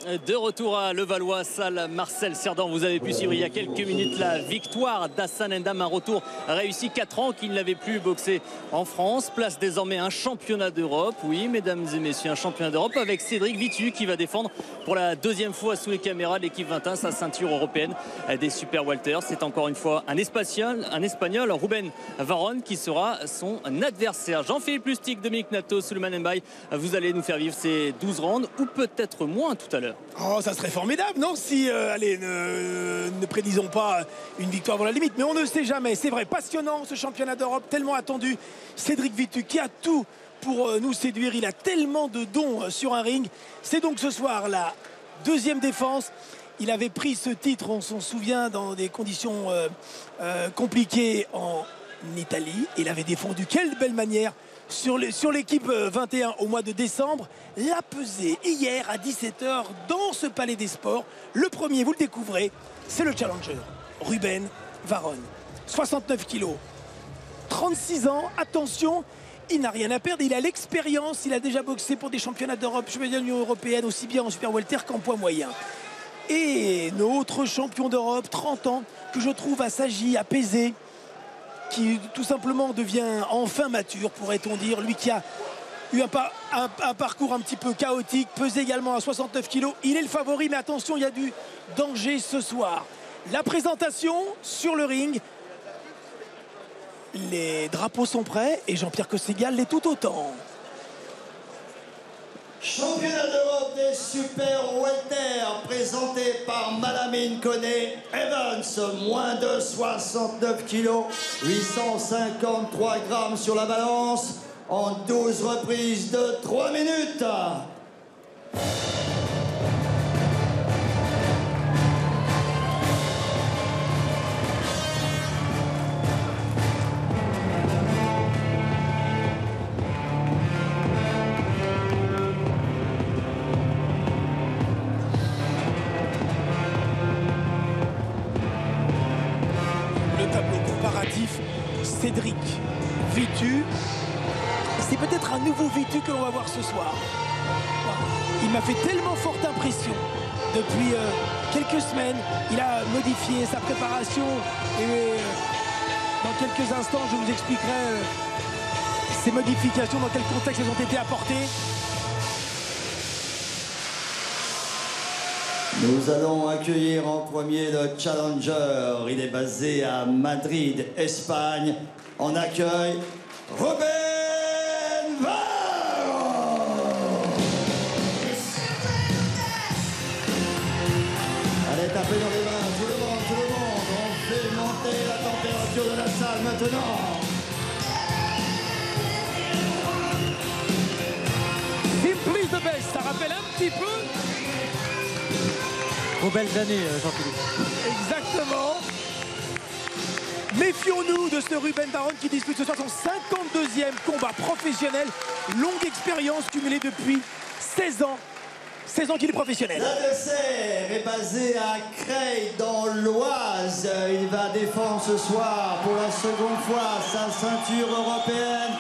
De retour à Levallois, salle Marcel Cerdan. Vous avez pu suivre il y a quelques minutes la victoire d'Hassan N'Dam. Un retour réussi, 4 ans qu'il n'avait plus boxé en France. Place désormais un championnat d'Europe. Oui, mesdames et messieurs, un championnat d'Europe avec Cédric Vitu qui va défendre pour la deuxième fois sous les caméras de l'équipe 21 sa ceinture européenne des Super Welter. C'est encore une fois un Espagnol, Ruben Varón, qui sera son adversaire. Jean-Philippe Lustig, Dominique Nato, Souleymane Mbaye, vous allez nous faire vivre ces 12 rounds ou peut-être moins tout à l'heure. Oh, ça serait formidable, non? Si, allez, ne prédisons pas une victoire dans la limite, mais on ne sait jamais. C'est vrai, passionnant ce championnat d'Europe, tellement attendu. Cédric Vitu qui a tout pour nous séduire, il a tellement de dons sur un ring. C'est donc ce soir la deuxième défense. Il avait pris ce titre, on s'en souvient, dans des conditions compliquées en Italie. Il avait défendu, quelle belle manière, sur l'équipe 21 au mois de décembre. La pesée hier à 17 h dans ce palais des sports. Le premier, vous le découvrez, c'est le challenger Ruben Varón. 69 kilos, 36 ans, attention, il n'a rien à perdre, il a l'expérience, il a déjà boxé pour des championnats d'Europe, championnats de l'Union européenne, aussi bien en super welter qu'en poids moyen. Et notre champion d'Europe, 30 ans, que je trouve assagi, apaisé, qui tout simplement devient enfin mature, pourrait-on dire. Lui qui a eu un parcours un petit peu chaotique, pesé également à 69 kilos. Il est le favori, mais attention, il y a du danger ce soir. La présentation sur le ring. Les drapeaux sont prêts et Jean-Pierre Cosségal l'est tout autant. Championnat d'Europe des Super Welter présenté par Malamine Koné. Evans, moins de 69 kilos, 853 grammes sur la balance en 12 reprises de 3 minutes. Cédric Vitu, c'est peut-être un nouveau Vitu que l'on va voir ce soir. Il m'a fait tellement forte impression depuis quelques semaines. Il a modifié sa préparation et dans quelques instants je vous expliquerai ces modifications, dans quel contexte elles ont été apportées. Nous allons accueillir en premier le challenger. Il est basé à Madrid, Espagne. On accueille Ruben Varón. Allez, tapez dans les mains, tout le monde. On fait monter la température de la salle maintenant. Simply the best, ça rappelle un petit peu aux belles années, Jean-Philippe. Exactement. Méfions-nous de ce Ruben Varón qui dispute ce soir son 52e combat professionnel. Longue expérience cumulée depuis 16 ans. 16 ans qu'il est professionnel. L'adversaire est basé à Creil dans l'Oise. Il va défendre ce soir pour la seconde fois sa ceinture européenne.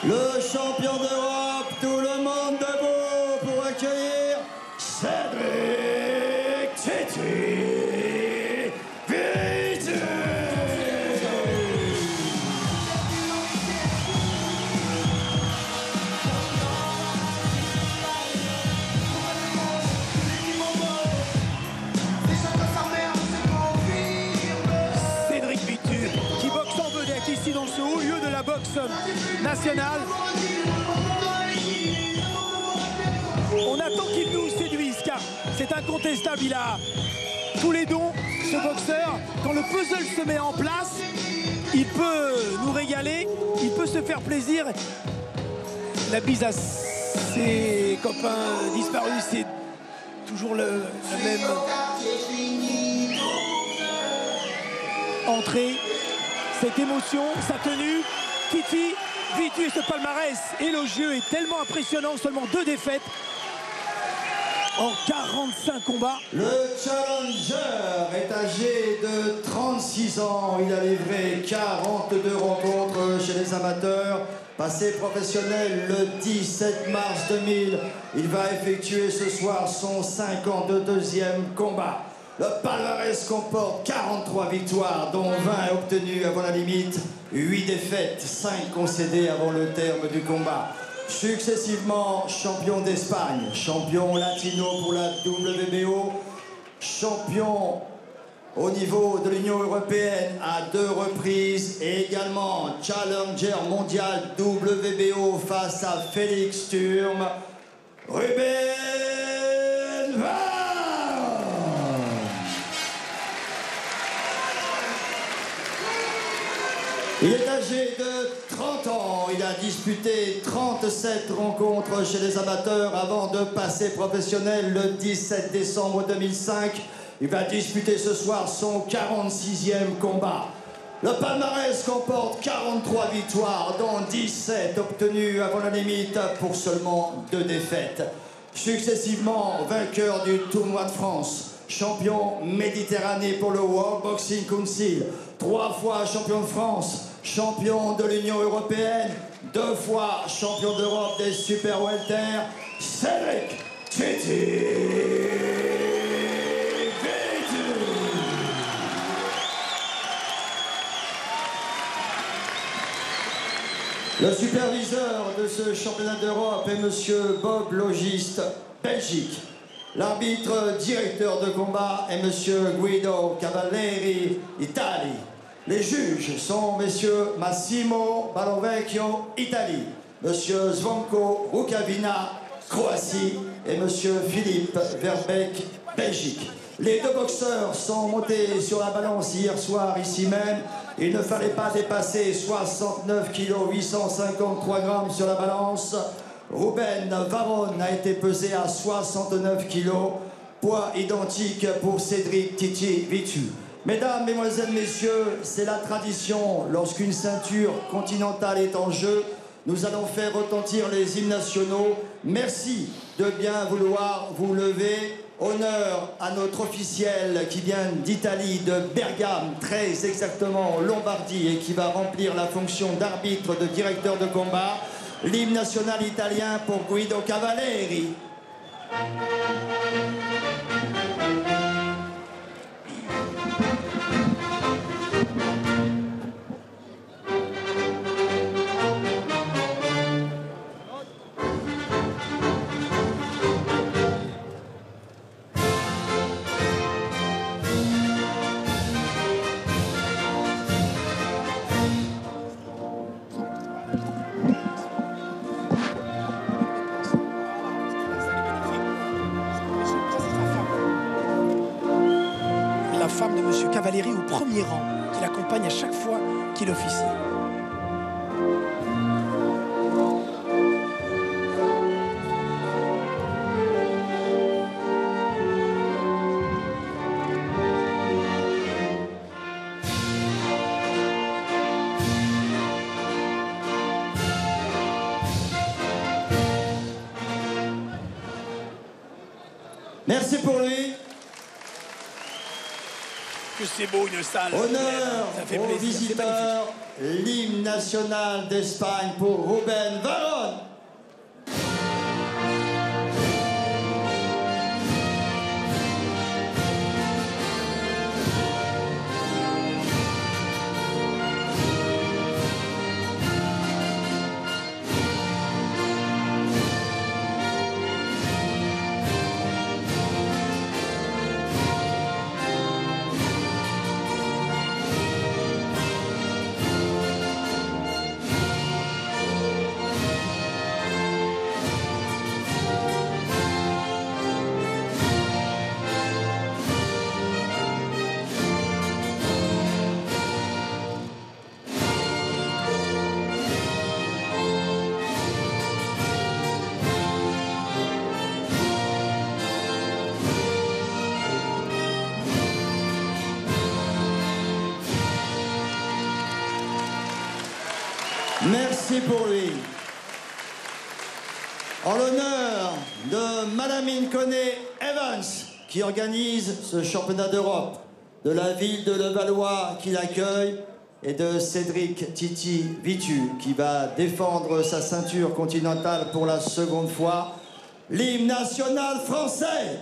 Le champion d'Europe, tout le monde debout pour accueillir Cédric Vitu. Cédric Vitu qui boxe en vedette ici dans ce haut lieu de la boxe nationale. On attend qu'il nous séduise car c'est incontestable, il a tous les dons, ce boxeur. Quand le puzzle se met en place, il peut nous régaler, il peut se faire plaisir. La bise à ses copains disparus, c'est toujours la même entrée. Cette émotion, sa tenue, Titi Vitu et ce palmarès élogieux est tellement impressionnant, seulement 2 défaites en 45 combats. Le challenger est âgé de 36 ans. Il a livré 42 rencontres chez les amateurs, passé professionnel le 17 mars 2000. Il va effectuer ce soir son 52e combat. Le palmarès comporte 43 victoires, dont 20 obtenues avant la limite, 8 défaites, 5 concédées avant le terme du combat. Successivement champion d'Espagne, champion latino pour la WBO, champion au niveau de l'Union européenne à 2 reprises et également challenger mondial WBO face à Félix Sturm, Ruben Varone. Il est âgé de 30 ans, il a disputé 37 rencontres chez les amateurs avant de passer professionnel le 17 décembre 2005. Il va disputer ce soir son 46e combat. Le palmarès comporte 43 victoires, dont 17 obtenues avant la limite pour seulement 2 défaites. Successivement vainqueur du tournoi de France, champion Méditerranée pour le World Boxing Council, 3 fois champion de France, champion de l'Union européenne, 2 fois champion d'Europe des super welter, Cédric Titi. Le superviseur de ce championnat d'Europe est monsieur Bob Logiste, Belgique. L'arbitre directeur de combat est monsieur Guido Cavalleri, Italie. Les juges sont messieurs Massimo Balovecchio, Italie, monsieur Zvonko Rukavina, Croatie et monsieur Philippe Verbeek, Belgique. Les 2 boxeurs sont montés sur la balance hier soir ici même. Il ne fallait pas dépasser 69 kg 853 grammes sur la balance. Ruben Varone a été pesé à 69 kg, poids identique pour Cédric Titi Vitu. Mesdames, mesdemoiselles, messieurs, c'est la tradition. Lorsqu'une ceinture continentale est en jeu, nous allons faire retentir les hymnes nationaux. Merci de bien vouloir vous lever. Honneur à notre officiel qui vient d'Italie, de Bergame, très exactement Lombardie, et qui va remplir la fonction d'arbitre, de directeur de combat. L'hymne national italien pour Guido Cavalleri. La femme de monsieur Cavalleri au premier rang, qui l'accompagne à chaque fois qu'il officie. Merci pour lui. Que c'est beau une salle. Honneur ça fait aux plaisir, visiteurs, l'hymne national d'Espagne pour Ruben Varone. Merci pour lui. En l'honneur de Madame Incone Evans, qui organise ce championnat d'Europe, de la ville de Levallois qui l'accueille, et de Cédric Titi Vitu qui va défendre sa ceinture continentale pour la seconde fois. L'hymne national français.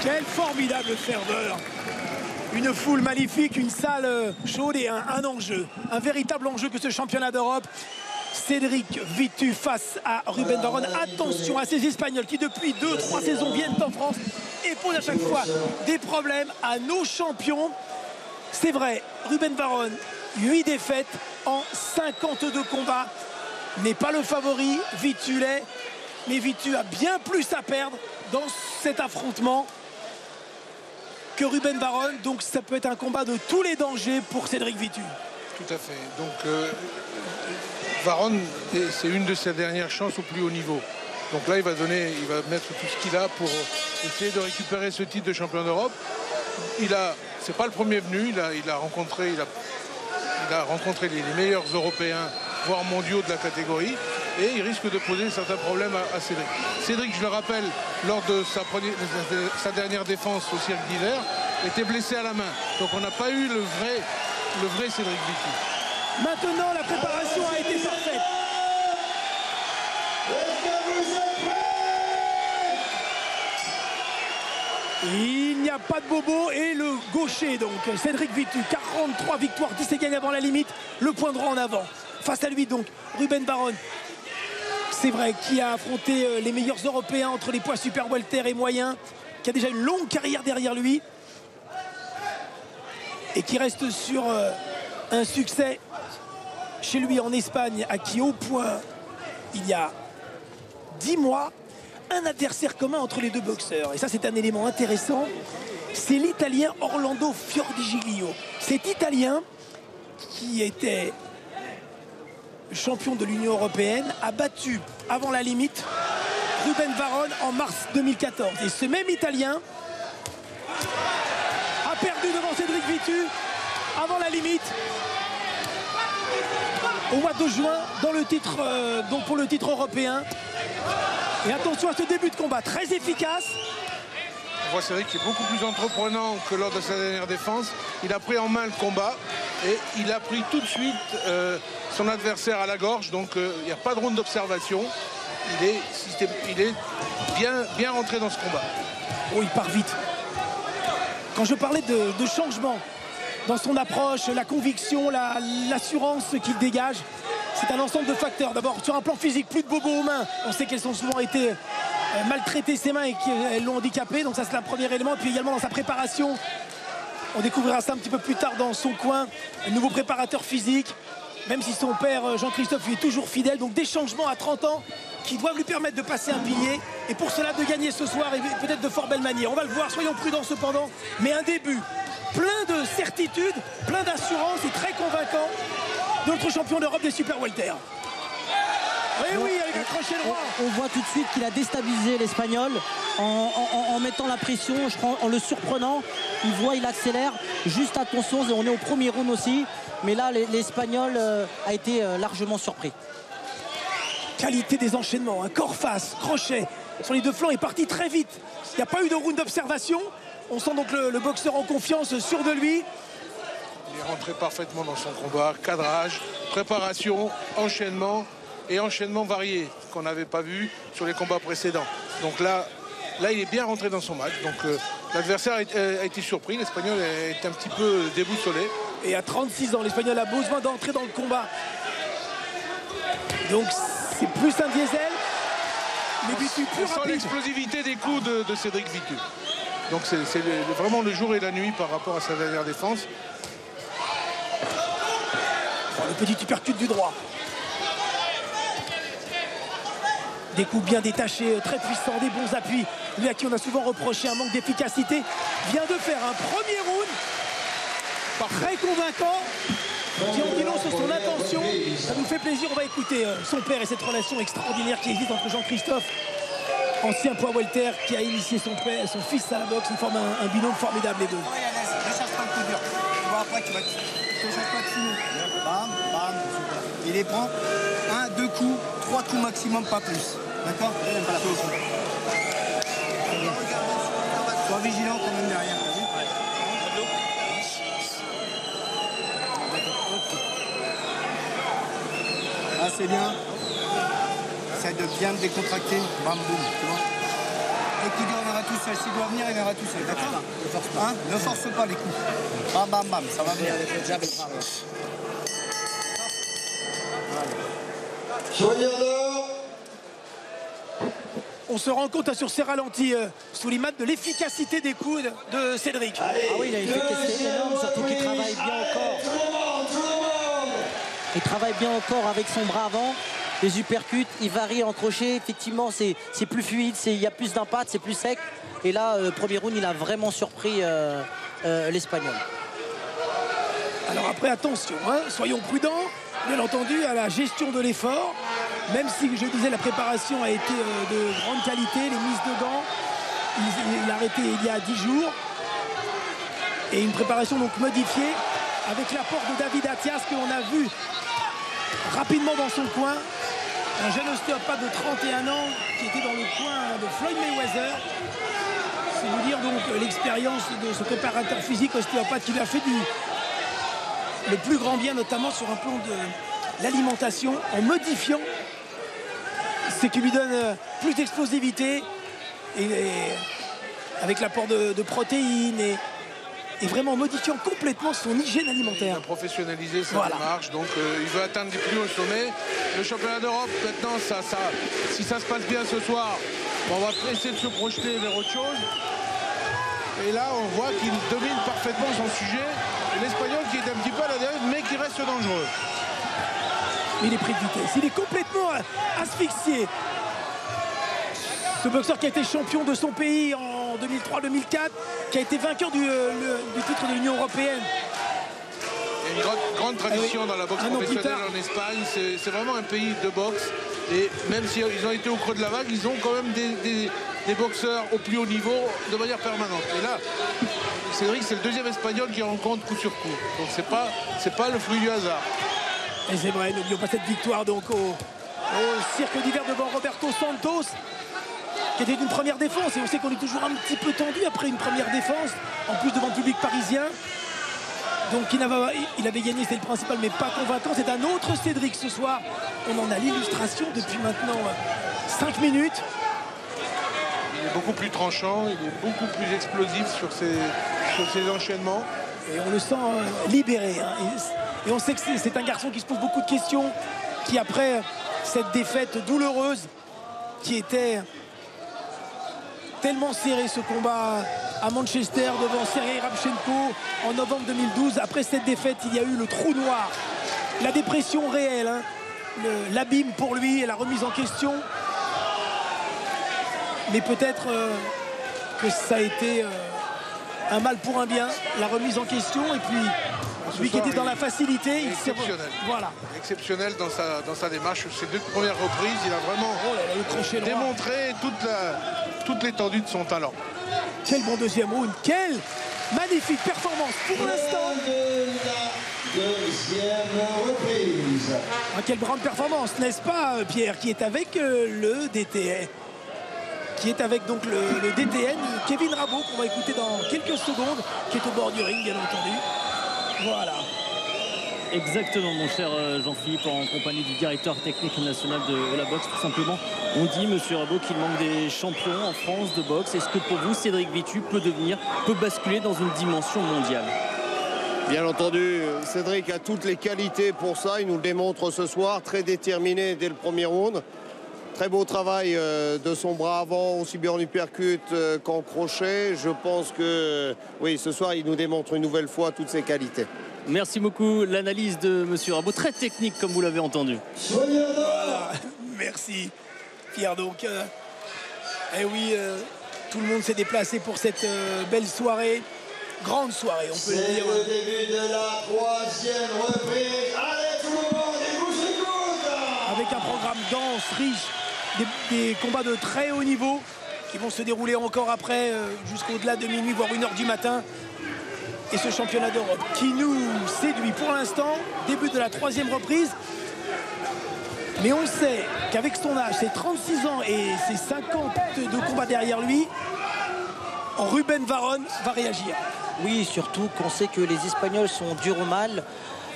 Quel formidable ferveur! Une foule magnifique, une salle chaude et un enjeu. Un véritable enjeu que ce championnat d'Europe. Cédric Vitu face à Ruben Varone. Attention à ces Espagnols qui depuis 2-3 saisons viennent en France et posent à chaque fois des problèmes à nos champions. C'est vrai, Ruben Varone, 8 défaites en 52 combats. N'est pas le favori, Vitu l'est. Mais Vitu a bien plus à perdre dans cet affrontement que Ruben Varone, donc ça peut être un combat de tous les dangers pour Cédric Vitu. Tout à fait. Donc Varone, c'est une de ses dernières chances au plus haut niveau. Donc là, il va mettre tout ce qu'il a pour essayer de récupérer ce titre de champion d'Europe. C'est pas le premier venu. Il a rencontré les meilleurs Européens, voire mondiaux de la catégorie. Et il risque de poser certains problèmes à Cédric. Cédric, je le rappelle, lors de sa dernière défense au cirque d'hiver, était blessé à la main. Donc on n'a pas eu le vrai Cédric Vitu. Maintenant, la préparation a été parfaite. Il n'y a pas de bobo et le gaucher, donc Cédric Vitu, 43 victoires, 10 gagné avant la limite, le point droit en avant. Face à lui, donc, Ruben Varone. C'est vrai, qui a affronté les meilleurs Européens entre les poids super welter et moyens, qui a déjà une longue carrière derrière lui et qui reste sur un succès chez lui en Espagne, acquis au point il y a 10 mois. Un adversaire commun entre les deux boxeurs, et ça c'est un élément intéressant, c'est l'Italien Orlando Fiordigiglio. Cet Italien qui était champion de l'Union européenne a battu avant la limite Ruben Varone en mars 2014. Et ce même Italien a perdu devant Cédric Vitu avant la limite au mois de juin dans le titre, donc pour le titre européen. Et attention à ce début de combat très efficace. On voit Cédric qui est beaucoup plus entreprenant que lors de sa dernière défense. Il a pris en main le combat et il a pris tout de suite son adversaire à la gorge. Donc il n'y a pas de round d'observation. Il est bien rentré dans ce combat. Oh, il part vite. Quand je parlais de changement dans son approche, la conviction, l'assurance qu'il dégage, c'est un ensemble de facteurs. D'abord sur un plan physique, plus de bobos aux mains. On sait qu'elles ont souvent été maltraitées ses mains et qu'elles l'ont handicapé. Donc ça c'est un premier élément. Puis également dans sa préparation, on découvrira ça un petit peu plus tard dans son coin, un nouveau préparateur physique. Même si son père Jean-Christophe lui est toujours fidèle. Donc des changements à 30 ans qui doivent lui permettre de passer un pilier. Et pour cela de gagner ce soir et peut-être de fort belle manière. On va le voir, soyons prudents cependant. Mais un début plein de certitude, plein d'assurance et très convaincant de notre champion d'Europe des super welter. Oui, avec un crochet droit. On voit tout de suite qu'il a déstabilisé l'Espagnol en mettant la pression, en le surprenant. Il voit, il accélère. Juste attention, on est au premier round aussi. Mais là, l'Espagnol a été largement surpris. Qualité des enchaînements, un corps-face, crochet sur les deux flancs est parti très vite. Il n'y a pas eu de round d'observation. On sent donc le boxeur en confiance, sûr de lui. Il est rentré parfaitement dans son combat. Cadrage, préparation, enchaînement et enchaînement varié qu'on n'avait pas vu sur les combats précédents. Donc là, là, il est bien rentré dans son match. Donc l'adversaire a été surpris. L'Espagnol est un petit peu déboussolé. Et à 36 ans, l'Espagnol a besoin d'entrer dans le combat. Donc c'est plus un diesel. Mais Vitu plus on sent rapide. l'explosivité des coups de Cédric Vitu. Donc c'est vraiment le jour et la nuit par rapport à sa dernière défense. Le petit uppercut du droit. Des coups bien détachés, très puissants, des bons appuis. Lui à qui on a souvent reproché un manque d'efficacité vient de faire un premier round très convaincant qui en dit long sur son intention. Ça nous fait plaisir, on va écouter son père et cette relation extraordinaire qui existe entre Jean-Christophe, ancien poids welter, qui a initié son fils à la boxe. Ils forment un binôme formidable les deux. Ne cherche pas le coup dur. Tu vois, après tu vas te cherches pas de fou. Bam, bam, il les prend. 1, 2 coups, 3 coups maximum, pas plus. D'accord? Sois vigilant quand même derrière. Ah, c'est bien. Essaye de bien décontracter. Bam, boum, tu vois. Les coups durs, il viendra tout seul. S'il doit venir, il viendra tout seul. D'accord? Hein? Ne force pas les coups. Bam, bam, bam, ça va venir. On se rend compte sur ces ralentis sous l'image de l'efficacité des coups de Cédric. Ah oui, il a une efficacité énorme, surtout qu'il travaille bien encore. Il travaille bien encore avec son bras avant. Les uppercuts, il varie en crochet. Effectivement, c'est plus fluide, il y a plus d'impact, c'est plus sec. Et là, premier round, il a vraiment surpris l'Espagnol. Alors après, attention, hein, soyons prudents, bien entendu, à la gestion de l'effort. Même si, je disais, la préparation a été de grande qualité, les mises de gants, il a arrêté il y a 10 jours. Et une préparation donc modifiée avec l'apport de David Attias que l'on a vu rapidement dans son coin. Un jeune ostéopathe de 31 ans qui était dans le coin de Floyd Mayweather. C'est vous dire donc l'expérience de ce préparateur physique ostéopathe qui lui a fait le plus grand bien, notamment sur un plan de l'alimentation, en modifiant ce qui lui donne plus d'explosivité et avec l'apport de protéines et vraiment modifiant complètement son hygiène alimentaire. Il a professionnalisé sa démarche, donc il veut atteindre des plus hauts sommets. Le championnat d'Europe, maintenant, si ça se passe bien ce soir, on va essayer de se projeter vers autre chose. Et là, on voit qu'il domine parfaitement son sujet. L'Espagnol qui est un petit peu à la dérive, mais qui reste dangereux. Il est pris de vitesse, il est complètement asphyxié. Ce boxeur qui a été champion de son pays en 2003-2004, qui a été vainqueur du titre de l'Union européenne. Il y a une grande tradition dans la boxe professionnelle en Espagne. C'est vraiment un pays de boxe. Et même s'ils ont été au creux de la vague, ils ont quand même des boxeurs au plus haut niveau de manière permanente. Et là, Cédric, c'est le deuxième Espagnol qui rencontre coup sur coup. Donc c'est pas le fruit du hasard. Et c'est vrai, n'oublions pas cette victoire donc au cirque d'hiver devant Roberto Santos, qui était une première défense. Et on sait qu'on est toujours un petit peu tendu après une première défense, en plus devant le public parisien. Donc il avait gagné, c'est le principal, mais pas convaincant. C'est un autre Cédric ce soir. On en a l'illustration depuis maintenant 5 minutes. Il est beaucoup plus tranchant, il est beaucoup plus explosif sur ses enchaînements. Et on le sent libéré. Hein. Et on sait que c'est un garçon qui se pose beaucoup de questions, qui après cette défaite douloureuse, qui était tellement serré ce combat à Manchester devant Sergei Rabchenko en novembre 2012. Après cette défaite, il y a eu le trou noir, la dépression réelle, hein, l'abîme pour lui et la remise en question. Mais peut-être que ça a été un mal pour un bien, la remise en question. Et puis lui qui était dans la facilité, il s'est exceptionnel dans sa démarche. Ces 2 premières reprises, il a vraiment démontré toute l'étendue de son talent. Quel bon deuxième round, quelle magnifique performance pour l'instant. Deuxième reprise. Quelle grande performance, n'est-ce pas, Pierre, qui est avec le DTN, qui est avec donc le DTN, Kevin Rabault, qu'on va écouter dans quelques secondes, qui est au bord du ring, bien entendu. Voilà. Exactement, mon cher Jean-Philippe, en compagnie du directeur technique national de la boxe, tout simplement. On dit, monsieur Rabot, qu'il manque des champions en France de boxe. Est-ce que pour vous, Cédric Vitu peut basculer dans une dimension mondiale? Bien entendu, Cédric a toutes les qualités pour ça. Il nous le démontre ce soir, très déterminé dès le premier round. Très beau travail de son bras avant, aussi bien en uppercut qu'en crochet. Je pense que, oui, ce soir, il nous démontre une nouvelle fois toutes ses qualités. Merci beaucoup. L'analyse de monsieur Rabot, très technique comme vous l'avez entendu. Voilà. Merci Pierre. Donc, eh oui, tout le monde s'est déplacé pour cette belle soirée. Grande soirée, on peut le dire. C'est le début de la 3e reprise. Allez tout le monde, écoute. Avec un programme dense, riche, des combats de très haut niveau qui vont se dérouler encore après, jusqu'au-delà de minuit, voire 1h du matin. Et ce championnat d'Europe qui nous séduit pour l'instant, début de la 3e reprise. Mais on sait qu'avec son âge, ses 36 ans et ses 50 de combats derrière lui, Ruben Varone va réagir. Oui, surtout qu'on sait que les Espagnols sont durs au mal.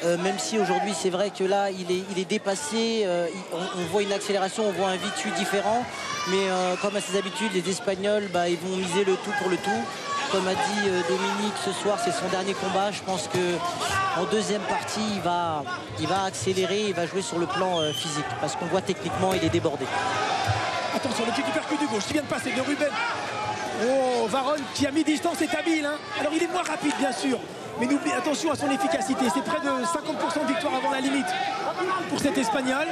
Même si aujourd'hui c'est vrai que là il est dépassé, on voit une accélération, on voit un Vitu différent, mais comme à ses habitudes, les Espagnols ils vont miser le tout pour le tout. Comme a dit Dominique, ce soir c'est son dernier combat. Je pense qu'en deuxième partie il va accélérer, il va jouer sur le plan physique, parce qu'on voit techniquement il est débordé. Attention, le petit uppercut du gauche qui vient de passer de Ruben. Oh, Varone qui a mis distance est habile, hein. Alors il est moins rapide bien sûr, mais n'oublie, attention à son efficacité. C'est près de 50% de victoire avant la limite pour cet Espagnol.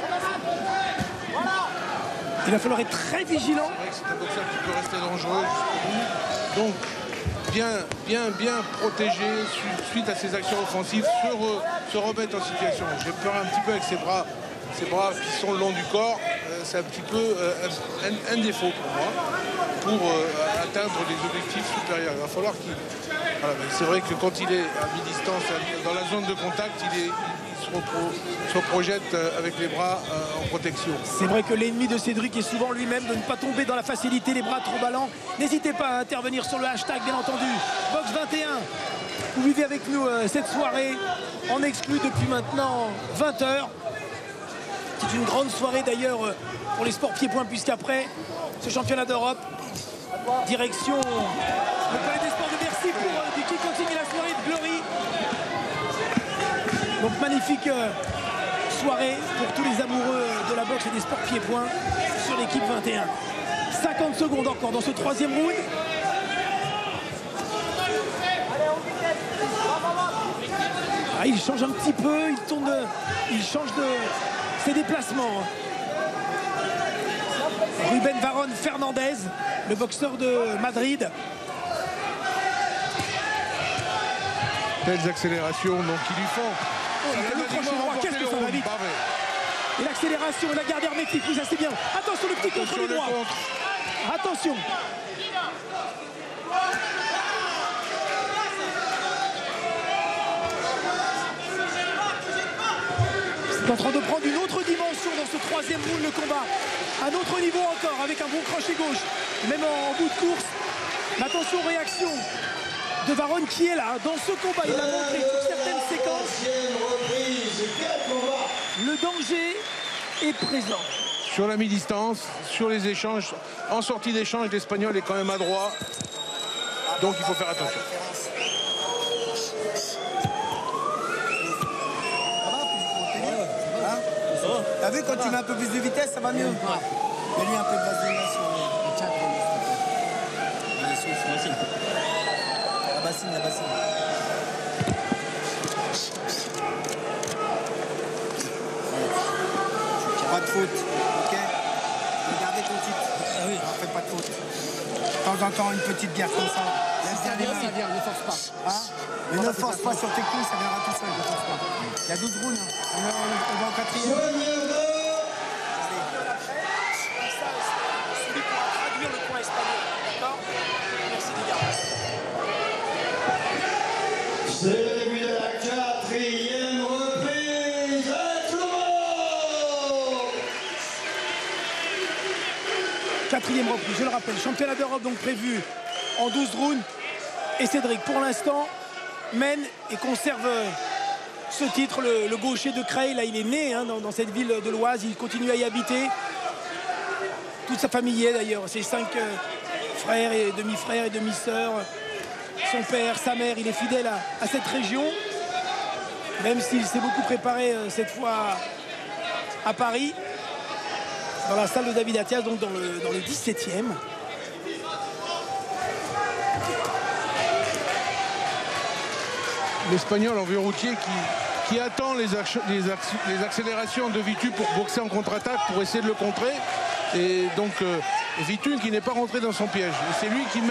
Il va falloir être très vigilant. C'est vrai que c'est un boxeur qui peut rester dangereux jusqu'au bout. Donc bien protégé suite à ses actions offensives, se remettre en situation. J'ai peur un petit peu avec ses bras qui sont le long du corps. C'est un petit peu un défaut pour moi, pour atteindre des objectifs supérieurs. Il va falloir qu'il... Voilà, c'est vrai que quand il est à mi-distance, dans la zone de contact, il se projette avec les bras en protection. C'est vrai que l'ennemi de Cédric est souvent lui-même de ne pas tomber dans la facilité, les bras trop ballants. N'hésitez pas à intervenir sur le hashtag, bien entendu. Box 21, vous vivez avec nous cette soirée en exclu depuis maintenant 20h. C'est une grande soirée d'ailleurs pour les sports pieds-points, puisqu'après ce championnat d'Europe, direction le palais des sports de Bercy pour qui continue la soirée de Glory. Donc magnifique soirée pour tous les amoureux de la boxe et des sports pieds-points sur l'équipe 21. 50 secondes encore dans ce 3e round. Ah, il change un petit peu, il tourne, il change de ses déplacements. Ruben Varone Fernandez, le boxeur de Madrid. Telles accélérations donc, qui lui font. Le crochet droit, qu'est-ce que ça va vite. Et l'accélération, la garde hermétique, oui, ça c'est bien. Attention, le petit contre le droit. Attention. C'est en train de prendre une autre dimension dans ce 3e round, le combat. Un autre niveau encore, avec un bon crochet gauche, même en bout de course. Mais attention, réaction de Varone qui est là. Dans ce combat, il a montré sur certaines séquences. Le danger est présent. Sur la mi-distance, sur les échanges, en sortie d'échange, l'Espagnol est quand même adroit. Donc il faut faire attention. T'as vu, quand tu mets un peu plus de vitesse, ça va mieux. Mets-lui un peu de vaseline sur le cadre. La bassine. Pas de faute, ok? Regardez ton titre. Ah oui. On fait pas de faute. De temps en temps, une petite guerre comme ça. Ça vient, ne force pas. Hein? Mais ne force pas sur tes coups, ça viendra tout seul, ne force pas. Il y a 12 rounds. Hein. On va au 4e. C'est le début de la 4e reprise. Quatrième reprise, je le rappelle, championnat d'Europe donc prévu en 12 rounds. Et Cédric, pour l'instant, mène et conserve ce titre, le gaucher de Creil. Là, il est né hein, dans cette ville de l'Oise. Il continue à y habiter. Toute sa famille y est d'ailleurs. Ses 5 frères et demi-frères et demi-sœurs. Son père, sa mère, il est fidèle à cette région. Même s'il s'est beaucoup préparé cette fois à Paris. Dans la salle de David Attias, donc dans le 17e. L'Espagnol en vieux routier qui attend les accélérations de Vitu pour boxer en contre-attaque, pour essayer de le contrer. Et donc Vitu qui n'est pas rentré dans son piège. C'est lui qui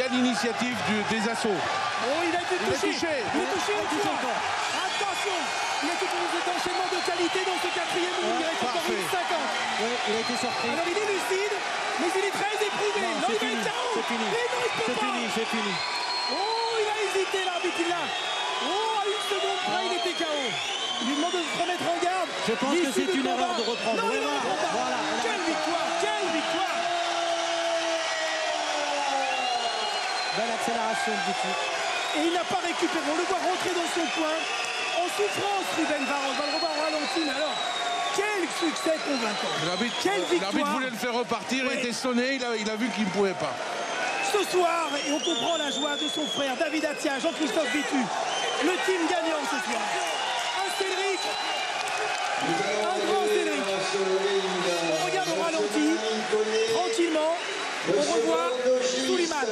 a l'initiative des assauts. Oh, il a été touché. Il est touché encore. Attention, il a été des enchaînements de qualité dans ce 4e round. Il reste encore une 50. Oui, il a été surpris. Alors il est lucide, mais il est très éprouvé. Non, il va être KO. C'est fini. C'est fini. Oh, il a hésité l'arbitre là. Oh, à une seconde près, il était KO. Il lui demande de se remettre en garde. Je pense que c'est une erreur de reprendre. Non, il ne reprend pas. Voilà. Quelle victoire, quelle victoire. Belle accélération de Vitu. Et il n'a pas récupéré. On le voit rentrer dans son coin. En souffrance, Ruben Varros. On va le revoir au ralenti. Mais alors, quel succès convaincant. L'arbitre voulait le faire repartir. Il était sonné. Il a vu qu'il ne pouvait pas. Ce soir, et on comprend la joie de son frère David Attias, Jean-Christophe Vitu. Le team gagnant ce soir. Un Cédric. Un grand Cédric. On regarde au ralenti. Tranquillement. On revoit Souliman.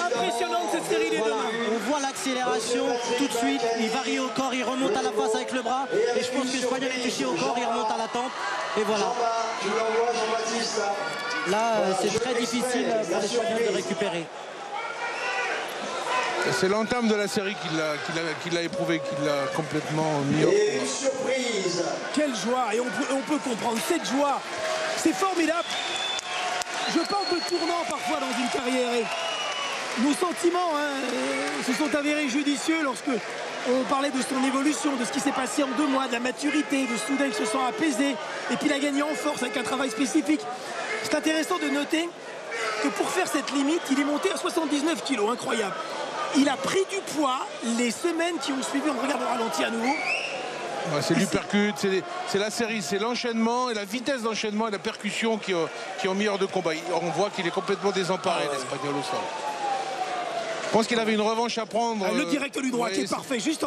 Impressionnante cette série des deux mains. On voit l'accélération tout de suite. Il varie au corps, il remonte à la face avec le bras. Et je pense que l'Espagnol est touché au corps, il remonte à la tempe. Et voilà. Là, c'est très difficile pour l'Espagnol de récupérer. C'est l'entame de la série qu'il a éprouvé, qu'il l'a complètement mis au point. Surprise. Quelle joie. Et on peut comprendre cette joie. C'est formidable. Je parle de tournant parfois dans une carrière. Et nos sentiments se sont avérés judicieux lorsque on parlait de son évolution, de ce qui s'est passé en 2 mois, de la maturité, de soudain il se sent apaisé. Et puis il a gagné en force avec un travail spécifique. C'est intéressant de noter que pour faire cette limite, il est monté à 79 kilos, incroyable. Il a pris du poids les semaines qui ont suivi, on regarde au ralenti à nouveau. Ouais, c'est l'uppercut, c'est la série, c'est l'enchaînement et la vitesse d'enchaînement et la percussion qui ont mis hors de combat. On voit qu'il est complètement désemparé, l'Espagnol au sol. Je pense qu'il avait une revanche à prendre. Le direct du droit qui est parfait, juste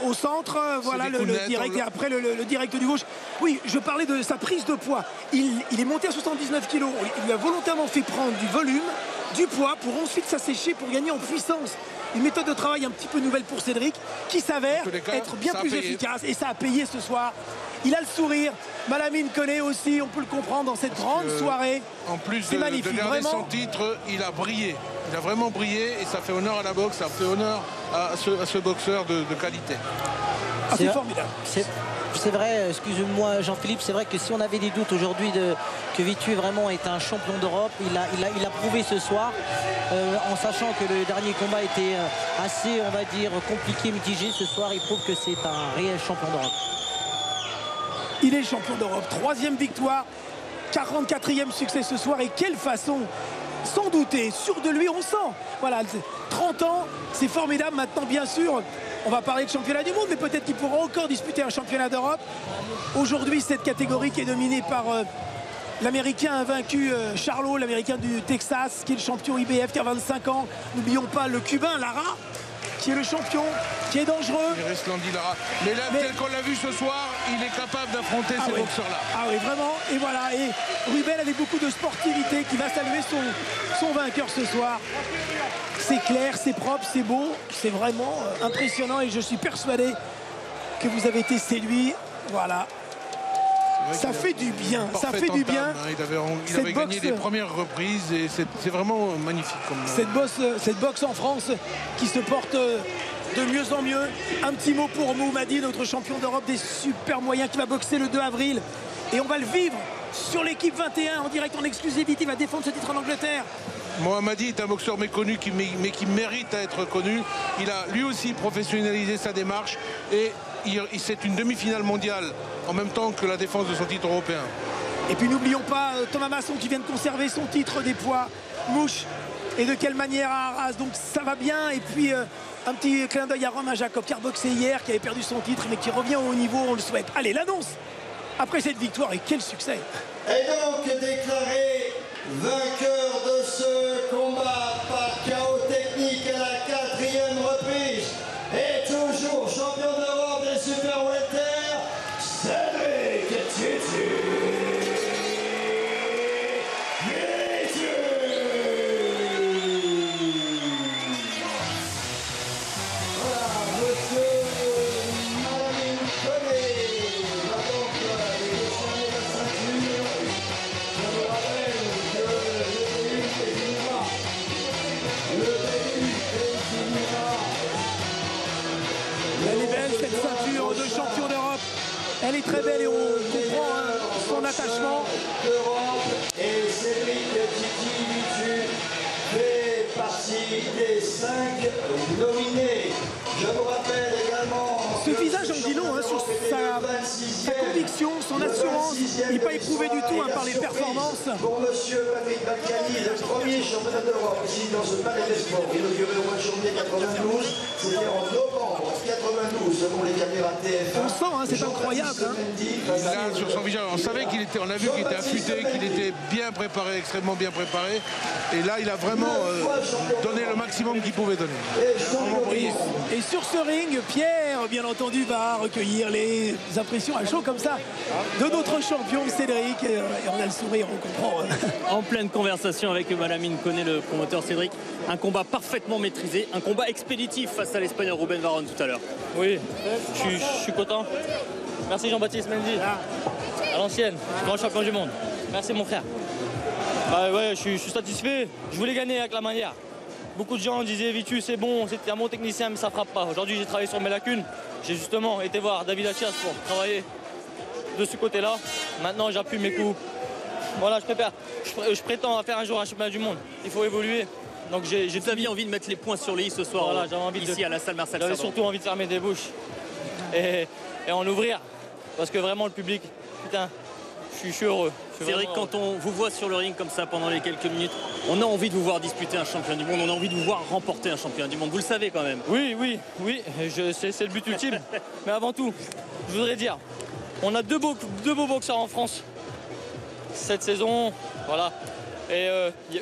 au centre, voilà le direct et après le direct du gauche. Oui, je parlais de sa prise de poids. Il est monté à 79 kilos. Il lui a volontairement fait prendre du volume, du poids pour ensuite s'assécher pour gagner en puissance. Une méthode de travail un petit peu nouvelle pour Cédric qui s'avère être bien plus efficace et ça a payé ce soir. Il a le sourire, Malamine connaît aussi, on peut le comprendre dans cette grande soirée. En plus de garder son titre, il a brillé. Il a vraiment brillé et ça fait honneur à la boxe, ça fait honneur à ce boxeur de qualité. C'est formidable. C'est vrai, excusez-moi Jean-Philippe, c'est vrai que si on avait des doutes aujourd'hui que Vitu vraiment est un champion d'Europe, il a prouvé ce soir, en sachant que le dernier combat était assez, on va dire, compliqué, mitigé. Ce soir, il prouve que c'est un réel champion d'Europe. Il est champion d'Europe, 3e victoire, 44e succès ce soir et quelle façon, sans douter, sûr de lui, on sent. Voilà, 30 ans, c'est formidable. Maintenant, bien sûr, on va parler de championnat du monde, mais peut-être qu'il pourra encore disputer un championnat d'Europe. Aujourd'hui, cette catégorie qui est dominée par l'Américain invaincu Charlo, l'Américain du Texas, qui est le champion IBF, qui a 25 ans. N'oublions pas le Cubain Lara, qui est le champion, qui est dangereux. Il reste Landy Lara. Mais là, tel qu'on l'a vu ce soir, il est capable d'affronter ces boxeurs-là. Ah oui, vraiment. Et voilà. Et Ruben avec beaucoup de sportivité qui va saluer son vainqueur ce soir. C'est clair, c'est propre, c'est beau. C'est vraiment impressionnant et je suis persuadé que vous avez été séduit. Voilà. Ça fait du bien, ça fait du bien. Il avait gagné des premières reprises et c'est vraiment magnifique. Cette boxe en France qui se porte de mieux en mieux. Un petit mot pour Mohammadi, notre champion d'Europe des super moyens qui va boxer le 2 avril. Et on va le vivre sur l'équipe 21 en direct, en exclusivité. Il va défendre ce titre en Angleterre. Mohammadi est un boxeur méconnu mais qui mérite à être connu. Il a lui aussi professionnalisé sa démarche et c'est une demi-finale mondiale en même temps que la défense de son titre européen. Et puis n'oublions pas Thomas Masson qui vient de conserver son titre des poids mouches. Et de quelle manière à Arras. Donc ça va bien. Et puis un petit clin d'œil à Romain Jacob qui a boxé hier, qui avait perdu son titre, mais qui revient au haut niveau, on le souhaite. Allez, l'annonce après cette victoire, et quel succès! Et donc déclaré vainqueur de ce combat par chaos technique à la 4e reprise, et toujours champion d'Europe des super welter, Cédric Titi. Elle est très belle et on comprend son attachement. Et Cédric Titi fait partie des 5 nominés. Je vous rappelle également... Ce visage en dit long sur sa conviction, son assurance. Il n'est pas éprouvé du tout par les performances. Pour monsieur Patrick Balkany, le premier championnat d'Europe ici dans ce palais des sports, inauguré au mois de janvier 92. C'était en novembre 92 selon les caméras TF1. On sent, c'est incroyable. Là, sur son visage, on savait qu'il était, on a vu qu'il était affûté, qu'il était bien préparé, extrêmement bien préparé. Et là, il a vraiment donné le maximum qu'il pouvait donner. Et sur ce ring, Pierre, bien entendu, va recueillir les impressions à chaud comme ça de notre champion Cédric. Et on a le sourire, on comprend. En pleine conversation avec Malamine Koné, le promoteur Cédric. Un combat parfaitement maîtrisé, un combat expéditif face à l'Espagnol Ruben Varón tout à l'heure. Oui, je suis content. Merci Jean-Baptiste Mendy. À l'ancienne, grand champion du monde. Merci mon frère. Ouais, je suis satisfait. Je voulais gagner avec la manière. Beaucoup de gens disaient Vitu c'est bon, c'était un bon technicien mais ça frappe pas. Aujourd'hui j'ai travaillé sur mes lacunes. J'ai justement été voir David Achias pour travailler de ce côté-là. Maintenant j'appuie mes coups. Voilà, je prétends à faire un jour un championnat du monde. Il faut évoluer. Donc j'ai envie de mettre les points sur les i ce soir. Voilà, j'avais envie ici à la salle Marcel J'avais Cerdan. surtout envie de fermer des bouches et en ouvrir. Parce que vraiment le public, putain, je suis heureux. Cédric, quand on vous voit sur le ring comme ça pendant les quelques minutes, on a envie de vous voir disputer un champion du monde, on a envie de vous voir remporter un champion du monde. Vous le savez quand même. Oui, c'est le but ultime. Mais avant tout, je voudrais dire, on a deux beaux boxeurs en France cette saison, voilà. Et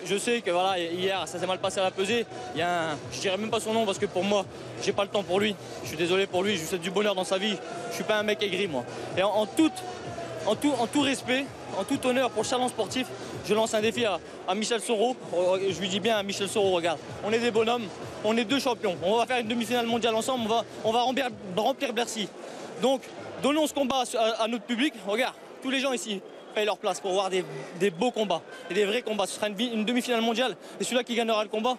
je sais que voilà, hier ça s'est mal passé à la pesée. Il y a je dirais même pas son nom parce que pour moi, j'ai pas le temps pour lui. Je suis désolé pour lui, je lui souhaite du bonheur dans sa vie. Je suis pas un mec aigri moi. Et en tout respect, en tout honneur pour le salon sportif, je lance un défi à Michel Soro. Je lui dis bien à Michel Soro, regarde, on est des bonhommes, on est deux champions. On va faire une demi-finale mondiale ensemble, on va remplir Bercy. Donc, donnons ce combat à notre public. Regarde, tous les gens ici payent leur place pour voir des beaux combats et des vrais combats. Ce sera une demi-finale mondiale et celui-là qui gagnera le combat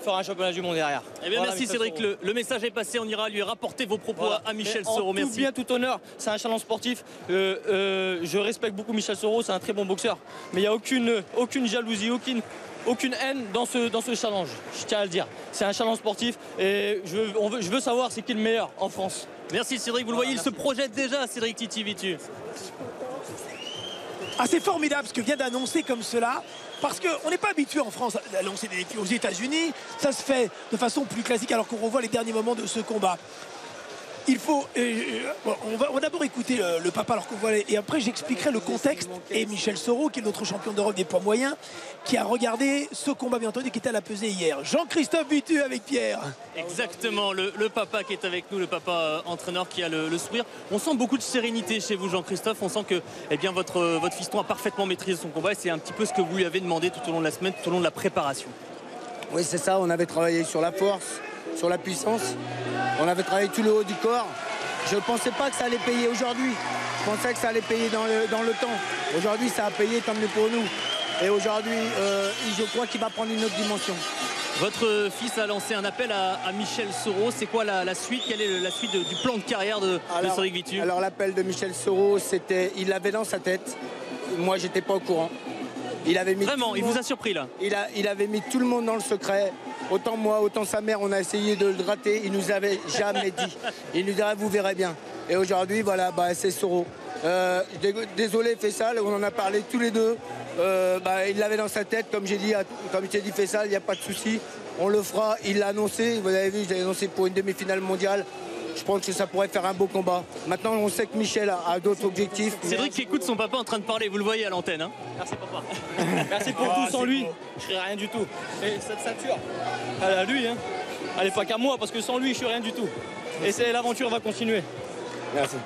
fera un championnat du monde derrière. Eh bien, voilà, merci Cédric, le message est passé, on ira lui rapporter vos propos à Michel Soro. Merci. Tout bien, tout honneur, c'est un challenge sportif. Je respecte beaucoup Michel Soro, c'est un très bon boxeur. Mais il n'y a aucune jalousie, aucune haine dans ce challenge, je tiens à le dire. C'est un challenge sportif et je veux savoir c'est qui le meilleur en France. Merci Cédric, vous le voyez, il se projette déjà, Cédric Titi Vitu. Ah, c'est formidable ce que vient d'annoncer comme cela, parce qu'on n'est pas habitué en France à annoncer des défis. Aux États-Unis, ça se fait de façon plus classique alors qu'on revoit les derniers moments de ce combat. Il faut... on va d'abord écouter le papa alors qu'on voit... Et après, j'expliquerai le contexte. Et Michel Soro, qui est notre champion d'Europe des poids moyens, qui a regardé ce combat, bien entendu, qui était à la pesée hier. Jean-Christophe Vitu avec Pierre. Exactement, le papa qui est avec nous, le papa entraîneur qui a le sourire. On sent beaucoup de sérénité chez vous, Jean-Christophe. On sent que votre fiston a parfaitement maîtrisé son combat. Et c'est un petit peu ce que vous lui avez demandé tout au long de la semaine, tout au long de la préparation. Oui, c'est ça. On avait travaillé sur la force, sur la puissance. On avait travaillé tout le haut du corps. Je ne pensais pas que ça allait payer aujourd'hui. Je pensais que ça allait payer dans le temps. Aujourd'hui, ça a payé, tant mieux pour nous. Et aujourd'hui, je crois qu'il va prendre une autre dimension. Votre fils a lancé un appel à Michel Soro. C'est quoi la suite? Quelle est la suite du plan de carrière de Cédric Vitu? Alors l'appel de Michel Soro, c'était, il l'avait dans sa tête. Moi, j'étais pas au courant. Il avait mis vraiment, il vous a surpris là? Il avait mis tout le monde dans le secret. Autant moi, autant sa mère, on a essayé de le gratter. Il nous avait jamais dit. Il nous dirait, vous verrez bien. Et aujourd'hui, voilà, c'est Soro. Désolé Faisal, on en a parlé tous les deux. Il l'avait dans sa tête, comme j'ai dit Faisal, il n'y a pas de souci. On le fera, il l'a annoncé, vous avez vu, je l'ai annoncé pour une demi-finale mondiale. Je pense que ça pourrait faire un beau combat. Maintenant, on sait que Michel a d'autres objectifs. Cédric qui écoute son papa en train de parler, vous le voyez à l'antenne. Hein. Merci papa. Merci pour tout, sans lui, je serais rien du tout. Et cette ceinture, elle est à lui, hein. Elle n'est pas qu'à moi, parce que sans lui, je suis rien du tout. Et l'aventure va continuer. Merci.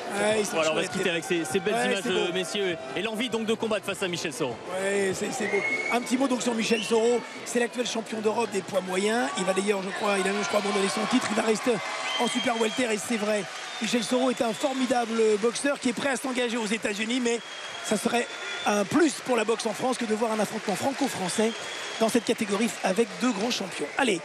Voilà, on va se quitter avec ces belles images, messieurs. Et l'envie donc de combattre face à Michel Soro. Ouais, c'est beau. Un petit mot donc sur Michel Soro. C'est l'actuel champion d'Europe des poids moyens. Il va d'ailleurs, je crois, abandonner son titre. Il va rester en super welter et c'est vrai. Michel Soro est un formidable boxeur qui est prêt à s'engager aux États-Unis, mais ça serait un plus pour la boxe en France que de voir un affrontement franco-français dans cette catégorie avec deux grands champions. Allez.